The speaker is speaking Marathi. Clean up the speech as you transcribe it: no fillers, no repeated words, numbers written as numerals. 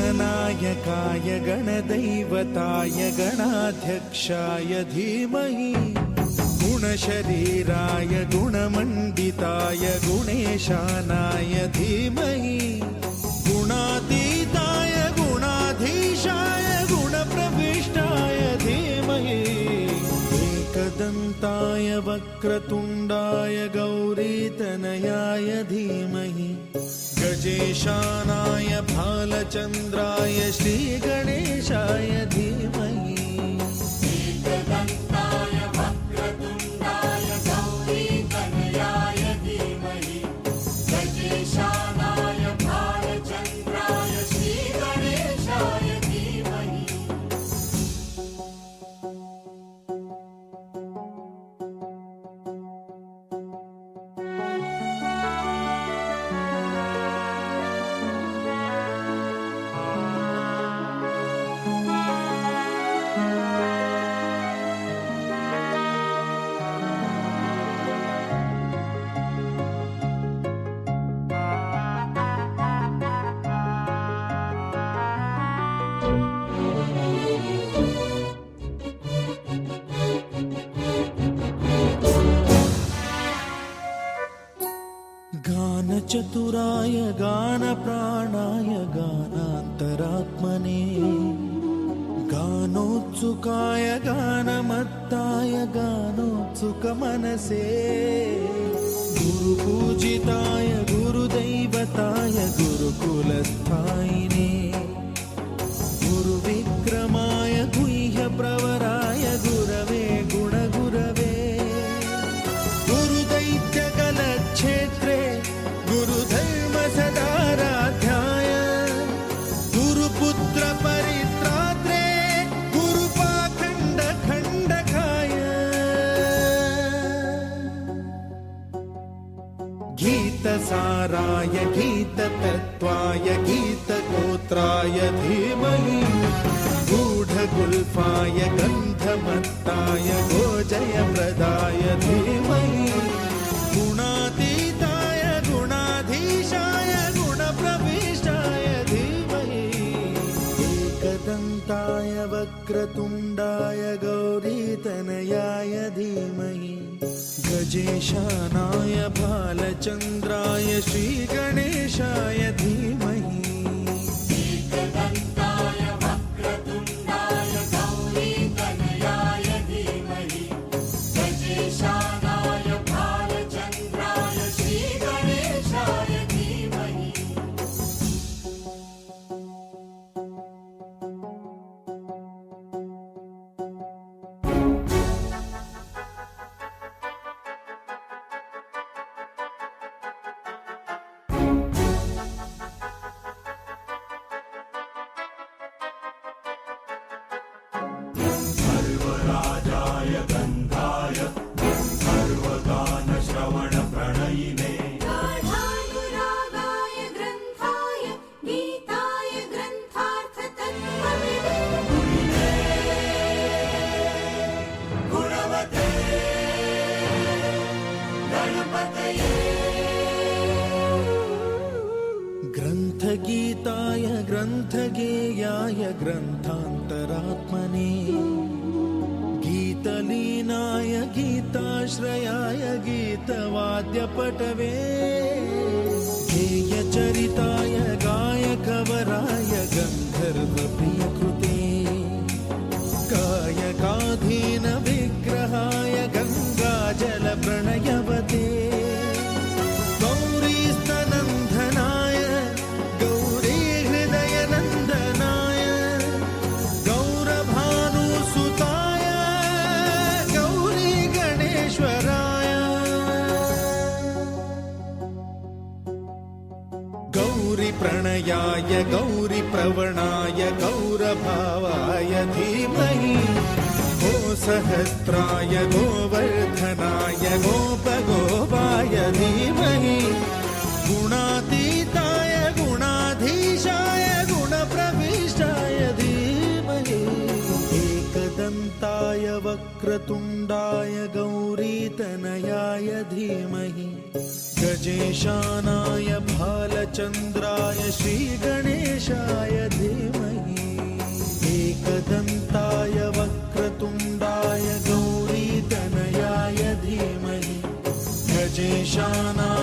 गणनायकाय गणदैवताय गणाध्यक्षाय धीमहि गुणशरीराय गुणमण्डिताय गुणेशानाय धीमहि गुणातीताय गुणाधीशाय गुणप्रविष्टाय धीमहि एकदन्ताय वक्रतुण्डाय गौरीतनयाय धीमहि गजेशानाय भालचन्द्राय श्रीगणेशाय धीमहि एकदन्ताय वक्रतुण्डाय गौरीतनयाय धीमहि गजेशानाय भालचन्द्राय श्रीगणेशाय धीमहि गानचतुराय गानप्राणाय गानान्तरात्मने गानोत्सुकाय गानमत्ताय गानोत्सुकमनसे गुरुपूजिताय गुरुदैवताय गुरुकुलस्थायिने गुरुविक्रमाय गुह्यप्रवराय गुरवे गुणगुरवे गुरुदैत्यकलक्षेत्रे गुरुधर्मसदाराध्याय गुरुपुत्र परित्रात्रे गुरुपाखण्डखण्डकाय गीतसाराय गीततत्त्वाय गीतगोत्राय धीमहि गूढगुल्फाय गन्धमत्ताय गोजयप्रदाय धीमहि गुणातीताय गुणाधीशाय गुणप्रविष्टाय धीमहि एकदन्ताय वक्रतुण्डाय गौरीतनयाय धीमहि गजेशानाय भालचन्द्राय श्रीगणेशाय धीमहि एकदन्ताय वक्रतुण्डाय गौरीतनयाय धीमहि गजेशानाय भालचन्द्राय श्रीगणेशाय धीमहि सर्वराजाय गन्धाय सर्वगानश्रवणप्रणयिने गाढानुरागाय ग्रन्थाय गीताय ग्रन्थार्थतत्त्वविदे गुणवते गणपतये ग्रन्थगीताय ग्रन्थगेयाय ग्रन्थान्तरात्मने गीतलीनाय गीताश्रयाय गीतवाद्यपटवे गेयचरिताय गायकवराय गन्धर्वप्रियकृते गौरीतनयाय गौरीप्रवणाय गौरभावाय धीमहि गो सहस्राय गोवर्धनाय गोपगोपाय धीमहि गुणातीताय गुणाधीशाय गुणप्रविष्टाय धीमहि एकदन्ताय वक्रतुण्डाय गौरीतनयाय धीमहि गजेशानाय भालचन्द्राय श्रीगणेशाय धीमहि एकदन्ताय वक्रतुण्डाय गौरीतनयाय धीमहि गजेशानाय